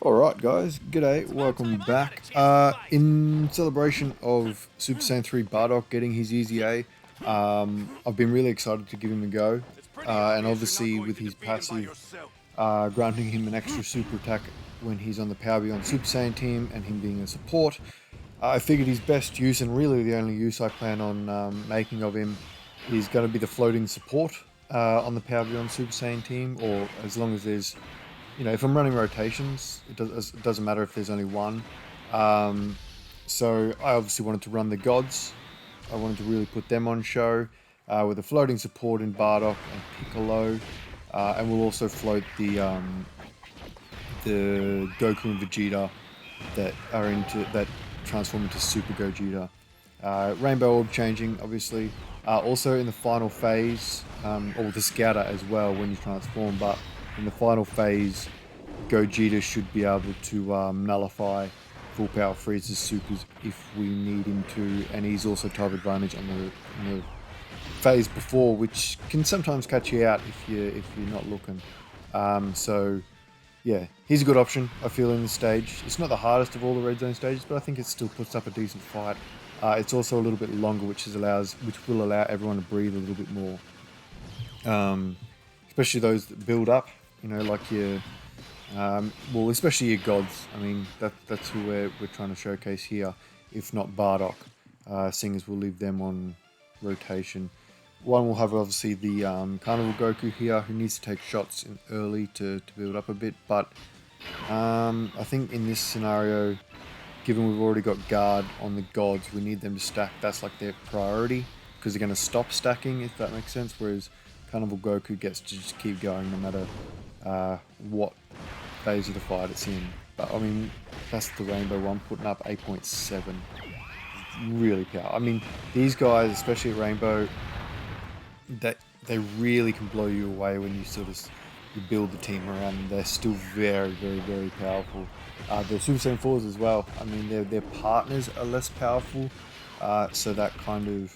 Alright guys, g'day, welcome back. In celebration of Super Saiyan 3 Bardock getting his EZA, I've been really excited to give him a go. And obviously with his passive granting him an extra super attack when he's on the Power Beyond Super Saiyan team and him being a support, I figured his best use, and really the only use I plan on making of him, is going to be the floating support on the Power Beyond Super Saiyan team, or as long as there's, if I'm running rotations, it doesn't matter if there's only one. So I obviously wanted to run the gods. I wanted to really put them on show with a floating support in Bardock and Piccolo, and we'll also float the Goku and Vegeta that transform into Super Gogeta. Rainbow Orb changing, obviously. Also in the final phase, or the Scouter as well when you transform, but in the final phase, Gogeta should be able to nullify full power Frieza's supers if we need him to, and he's also type advantage on the phase before, which can sometimes catch you out if you're not looking. So yeah, he's a good option, I feel, in this stage. It's not the hardest of all the red zone stages, but I think it still puts up a decent fight. It's also a little bit longer, which will allow everyone to breathe a little bit more. Especially those that build up, like your, well, especially your gods. I mean, that's who we're trying to showcase here, if not Bardock, seeing as we'll leave them on rotation. One will have obviously the Carnival Goku here, who needs to take shots in early to build up a bit, but I think in this scenario, given we've already got guard on the gods, we need them to stack. That's like their priority, because they're going to stop stacking, if that makes sense, whereas Carnival Goku gets to just keep going no matter what phase of the fight it's in. But I mean, that's the Rainbow one, putting up 8.7. Really powerful. I mean, these guys, especially at Rainbow, they really can blow you away when you you build the team around them. They're still very, very, very powerful. They're Super Saiyan 4s as well. I mean, their partners are less powerful, so that kind of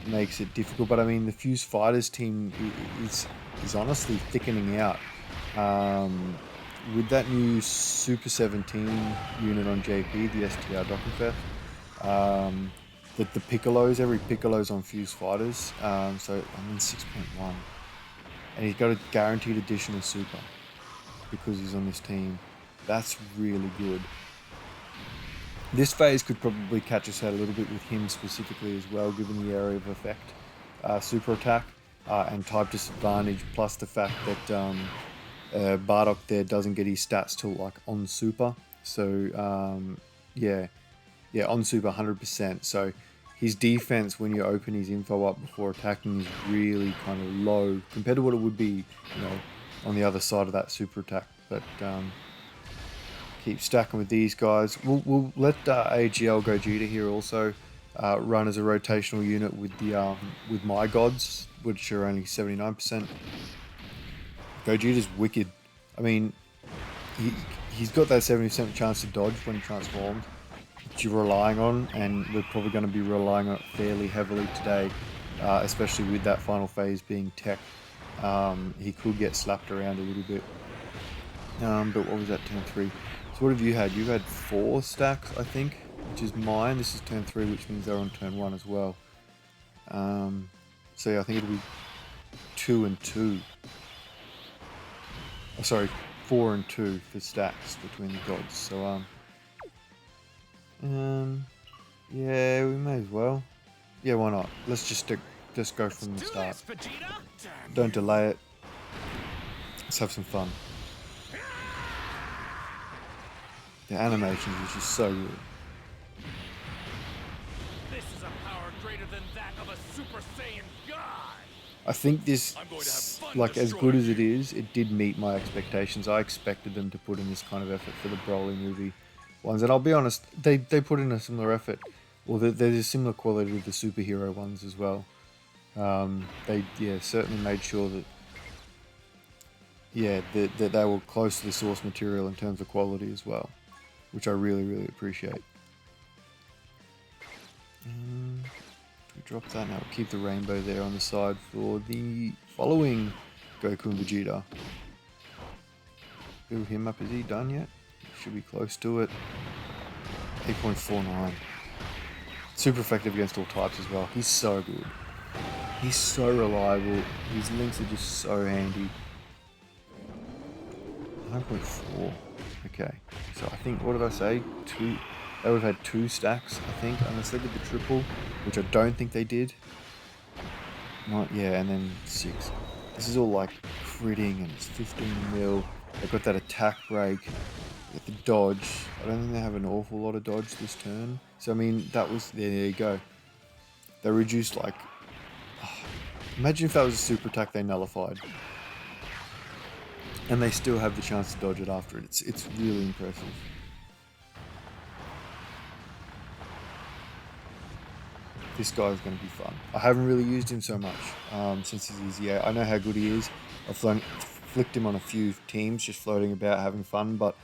makes it difficult. But I mean, the Fused Fighters team is honestly thickening out. With that new Super 17 unit on JP, the STR Dokkan Battle, the Piccolos, every Piccolo's on Fused Fighters, so I'm in 6.1. And he's got a guaranteed additional super because he's on this team. That's really good. This phase could probably catch us out a little bit with him specifically as well, given the area of effect, super attack, and type disadvantage, plus the fact that Bardock there doesn't get his stats till like on super. So yeah, on super 100%. So his defense when you open his info up before attacking is really kind of low compared to what it would be, on the other side of that super attack. But keep stacking with these guys. We'll let AGL Gogeta here also run as a rotational unit with my gods, which are only 79%. Gogeta's wicked. I mean, he's got that 70% chance to dodge when he transforms, which you're relying on, and we're probably going to be relying on it fairly heavily today, especially with that final phase being tech. He could get slapped around a little bit. But what was that, turn 3? So what have you had? You had 4 stacks, I think, which is mine. This is turn 3, which means they're on turn 1 as well. So yeah, I think it'll be 2 and 2. Oh, sorry, 4 and 2 for stacks between the gods. So yeah, we may as well. Yeah, why not? Let's just go from the start. Don't delay it. Let's have some fun. The animations is just so good. This is a power greater than that of a Super Saiyan God. I think this, like, as good as it is, it did meet my expectations. I expected them to put in this kind of effort for the Broly movie ones, and I'll be honest, they put in a similar effort. Well, there's a similar quality with the superhero ones as well. They certainly made sure that that they were close to the source material in terms of quality as well, which I really, really appreciate. We drop that now. We'll keep the rainbow there on the side for the following Goku and Vegeta. Build him up. Is he done yet? should be close to it. 8.49. Super effective against all types as well. He's so good. He's so reliable. His links are just so handy. 9.4. Okay. So I think, what did I say? They would have had 2 stacks, I think, unless they did the triple, which I don't think they did. Yeah, and then 6. This is all like critting, and it's 15 mil. They've got that attack break, the dodge. I don't think they have an awful lot of dodge this turn. So I mean, that was, there you go. They reduced like, imagine if that was a super attack they nullified. And they still have the chance to dodge it after it. It's really impressive. This guy's going to be fun. I haven't really used him so much since he's EZA. I know how good he is. I've flicked him on a few teams, just floating about, having fun. But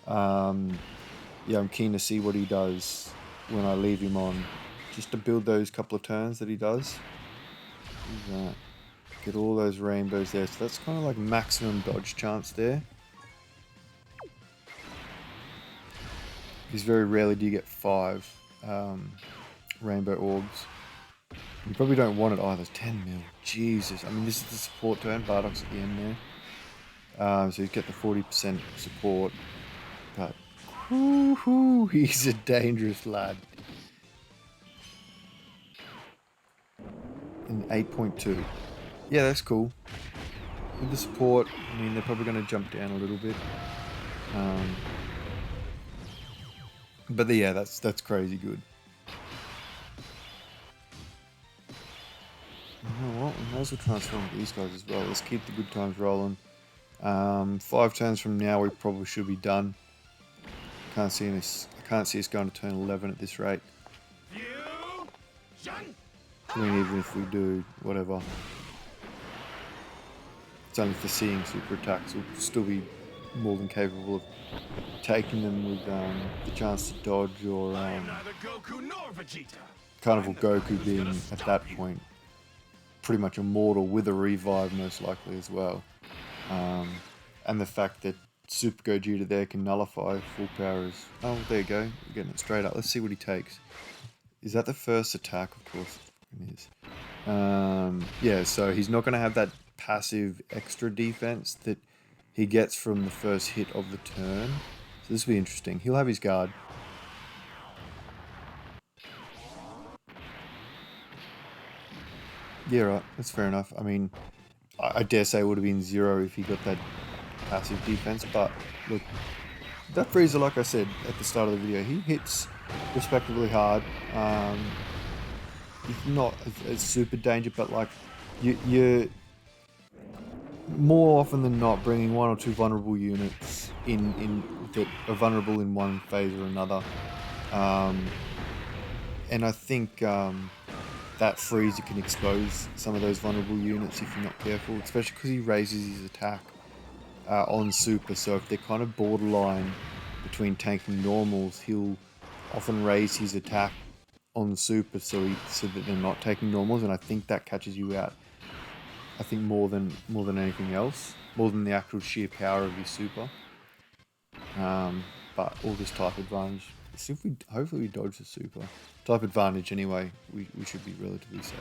yeah, I'm keen to see what he does when I leave him on, just to build those couple of turns that he does. Get all those rainbows there. So that's kind of like maximum dodge chance there. Because very rarely do you get 5 rainbow orbs. You probably don't want it either. 10 mil. Jesus. I mean, this is the support turn. Bardock's at the end there. So you get the 40% support. But whoo, he's a dangerous lad. And 8.2. Yeah, that's cool. With the support, I mean, they're probably going to jump down a little bit. But yeah, that's crazy good. You know what? We might as well transform these guys as well. Let's keep the good times rolling. 5 turns from now, we probably should be done. I can't see us going to turn 11 at this rate. I mean, even if we do, whatever. It's only for seeing super attacks. We'll still be more than capable of taking them with the chance to dodge, or Carnival Goku being at that point pretty much immortal with a revive most likely as well. And the fact that Super Gogeta there can nullify full power is... Oh, there you go. We're getting it straight up. Let's see what he takes. Is that the first attack? Of course it is. Yeah, so he's not going to have that passive extra defense that he gets from the first hit of the turn. So this will be interesting. He'll have his guard. Yeah, right. That's fair enough. I mean, I dare say it would have been 0 if he got that passive defense. But look, that Frieza, like I said at the start of the video, he hits respectively hard. It's not a super danger, but like you're more often than not bringing 1 or 2 vulnerable units in that are vulnerable in one phase or another. And I think that Frieza can expose some of those vulnerable units if you're not careful, especially because he raises his attack on super. So if they're kind of borderline between tanking normals, he'll often raise his attack on super so that they're not taking normals, and I think that catches you out. I think more than anything else, more than the actual sheer power of your super. But all this type advantage. Hopefully we dodge the super type advantage anyway. We should be relatively safe.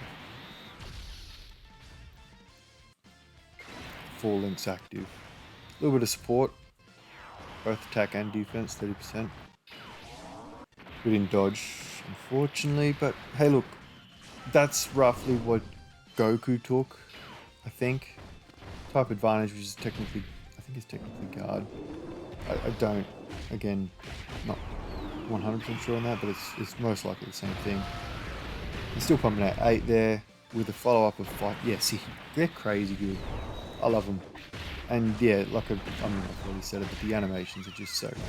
4 links active. A little bit of support, both attack and defense, 30%. We didn't dodge, unfortunately, but hey, look, that's roughly what Goku took, I think. Type advantage, which is technically, I think it's technically guard. I don't, again, not 100% sure on that, but it's most likely the same thing. He's still pumping out 8 there with a follow-up of 5. Yeah, see, they're crazy good. I love them. And yeah, like I mean, I've already said it, but the animations are just so clean.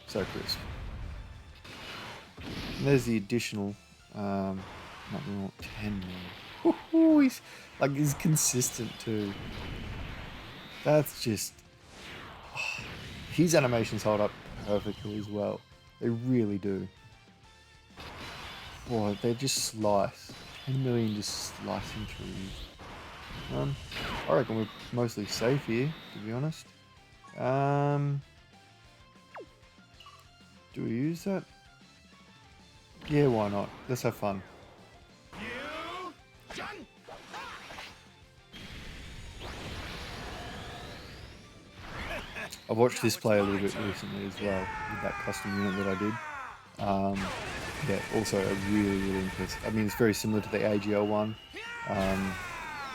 So crisp. And there's the additional, not more, 10 more. Ooh, he's consistent too. That's just, his animations hold up perfectly as well. They really do. Boy, they just slice. 10 million just slicing through. I reckon we're mostly safe here, to be honest. Do we use that? Yeah, why not? Let's have fun. I've watched this play a little bit recently as well, with that custom unit that I did. Yeah, also a really impressive. I mean, it's very similar to the AGL one,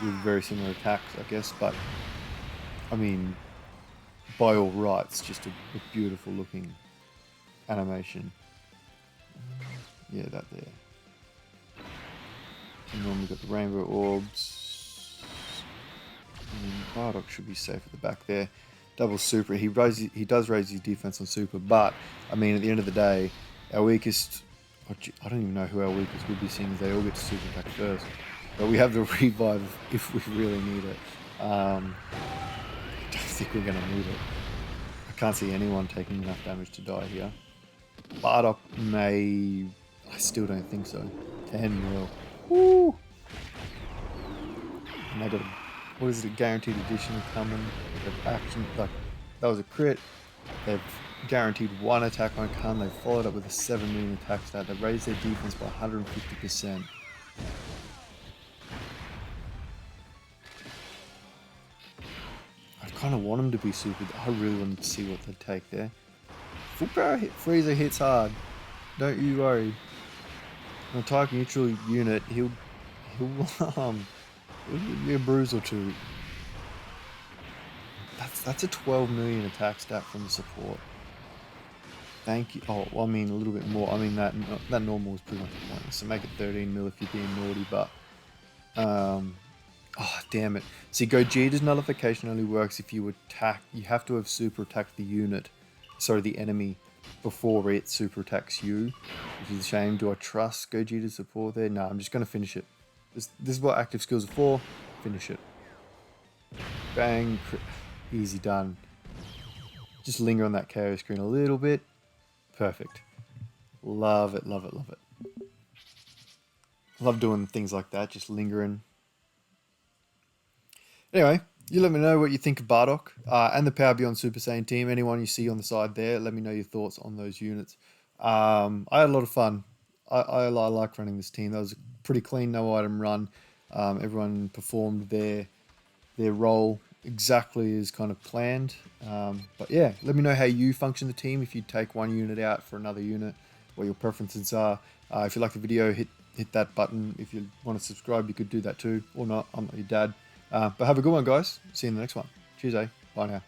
with very similar attacks, I guess, but I mean, by all rights, just a beautiful looking animation. Yeah, that there. And then we've got the rainbow orbs. And Bardock should be safe at the back there. Double super. He does raise his defense on super, but I mean, at the end of the day, our weakest. I don't even know who our weakest would be, seeing as they all get to super attack first. But we have the revive if we really need it. I don't think we're going to need it. I can't see anyone taking enough damage to die here. Bardock may... I still don't think so. 10 mil. Woo! And they got a... What is it? A guaranteed edition coming. Action... Like, that was a crit. They've guaranteed one attack on Khan. They've followed up with a 7 million attack stat. They've raised their defense by 150%. I kind of want them to be super. I really wanted to see what they'd take there. Full power hit. Frieza hits hard. Don't you worry. An attack neutral unit, he'll give you a bruise or two. That's a 12 million attack stat from the support. Thank you. Oh, well, I mean a little bit more. I mean that normal is pretty much pointless. So make it 13 mil if you're being naughty, but oh damn it. See, Gogeta's nullification only works if you attack. You have to have super attacked the unit, sorry, the enemy, before it super attacks you, which is a shame. Do I trust Gogeta's support there? No, I'm just gonna finish it. This is what active skills are for. Finish it. Bang. Easy done. Just linger on that KO screen a little bit. Perfect. Love it, love it, love it. Love doing things like that, just lingering. Anyway, you let me know what you think of Bardock and the Power Beyond Super Saiyan team. Anyone you see on the side there, let me know your thoughts on those units. I had a lot of fun. I like running this team. That was a pretty clean, no item run. Everyone performed their role exactly as kind of planned. But yeah, let me know how you function the team. If you take one unit out for another unit, what your preferences are. If you like the video, hit that button. If you want to subscribe, you could do that too, or not. I'm not your dad. But have a good one, guys. See you in the next one. Cheers, eh? Bye now.